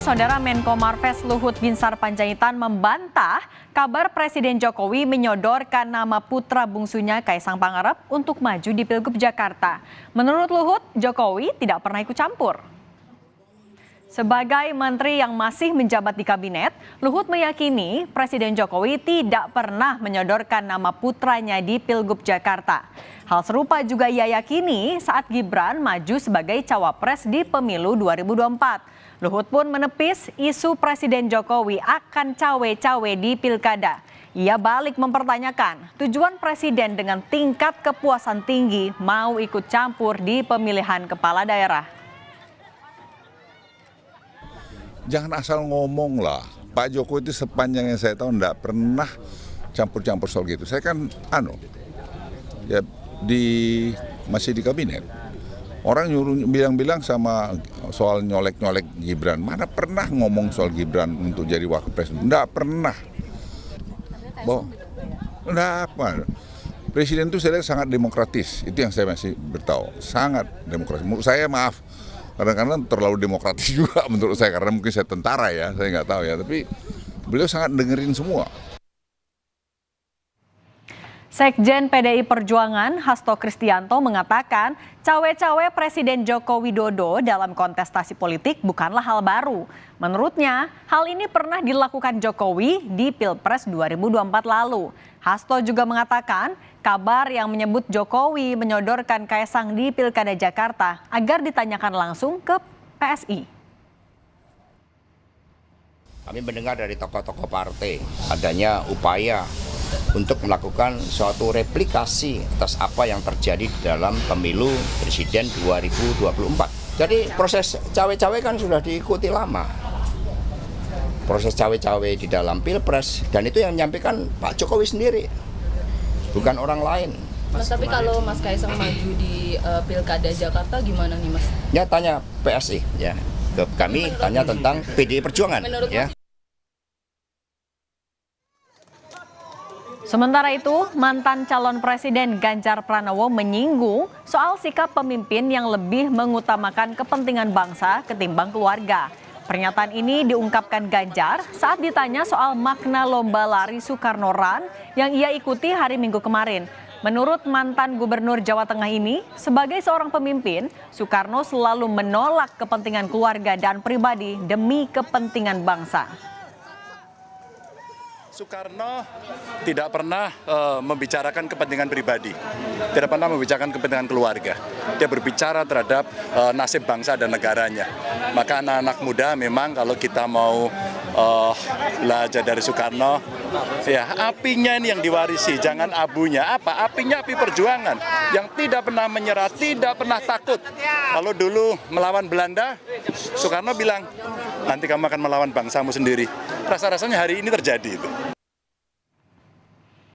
Saudara Menko Marves Luhut Binsar Panjaitan membantah kabar Presiden Jokowi menyodorkan nama putra bungsunya Kaisang Pangarep untuk maju di Pilgub Jakarta. Menurut Luhut, Jokowi tidak pernah ikut campur. Sebagai menteri yang masih menjabat di kabinet, Luhut meyakini Presiden Jokowi tidak pernah menyodorkan nama putranya di Pilgub Jakarta. Hal serupa juga ia yakini saat Gibran maju sebagai cawapres di pemilu 2024. Luhut pun menepis isu Presiden Jokowi akan cawe-cawe di pilkada. Ia balik mempertanyakan tujuan Presiden dengan tingkat kepuasan tinggi mau ikut campur di pemilihan kepala daerah. Jangan asal ngomong lah. Pak Jokowi itu sepanjang yang saya tahu enggak pernah campur-campur soal gitu. Saya kan masih di kabinet. Orang nyuruh bilang-bilang sama soal nyolek-nyolek Gibran. Mana pernah ngomong soal Gibran untuk jadi wakil presiden? Enggak pernah. Enggak apa. Presiden itu saya lihat sangat demokratis. Itu yang saya masih bertahu. Sangat demokratis. Menurut saya maaf. Kadang-kadang terlalu demokratis juga menurut saya. Karena mungkin saya tentara ya. Saya nggak tahu ya. Tapi beliau sangat dengerin semua. Sekjen PDI Perjuangan Hasto Kristianto mengatakan cawe-cawe Presiden Joko Widodo dalam kontestasi politik bukanlah hal baru. Menurutnya, hal ini pernah dilakukan Jokowi di Pilpres 2024 lalu. Hasto juga mengatakan kabar yang menyebut Jokowi menyodorkan Kaisang di Pilkada Jakarta agar ditanyakan langsung ke PSI. Kami mendengar dari tokoh-tokoh partai adanya upaya untuk melakukan suatu replikasi atas apa yang terjadi dalam pemilu presiden 2024. Jadi proses cawe-cawe kan sudah diikuti lama. Proses cawe-cawe di dalam Pilpres, dan itu yang menyampaikan Pak Jokowi sendiri, bukan orang lain. Mas, tapi kalau Mas Kaisang maju di Pilkada Jakarta gimana nih Mas? Ya tanya PSI ya. Kami tanya tentang PDI Perjuangan ya. Sementara itu, mantan calon presiden Ganjar Pranowo menyinggung soal sikap pemimpin yang lebih mengutamakan kepentingan bangsa ketimbang keluarga. Pernyataan ini diungkapkan Ganjar saat ditanya soal makna lomba lari Soekarno Run yang ia ikuti hari Minggu kemarin. Menurut mantan Gubernur Jawa Tengah ini, sebagai seorang pemimpin, Soekarno selalu menolak kepentingan keluarga dan pribadi demi kepentingan bangsa. Soekarno tidak pernah membicarakan kepentingan pribadi, tidak pernah membicarakan kepentingan keluarga. Dia berbicara terhadap nasib bangsa dan negaranya. Maka anak-anak muda memang kalau kita mau belajar dari Soekarno, ya apinya ini yang diwarisi, jangan abunya. Apa? Apinya api perjuangan yang tidak pernah menyerah, tidak pernah takut. Kalau dulu melawan Belanda, Soekarno bilang, nanti kamu akan melawan bangsamu sendiri. Rasa-rasanya hari ini terjadi itu.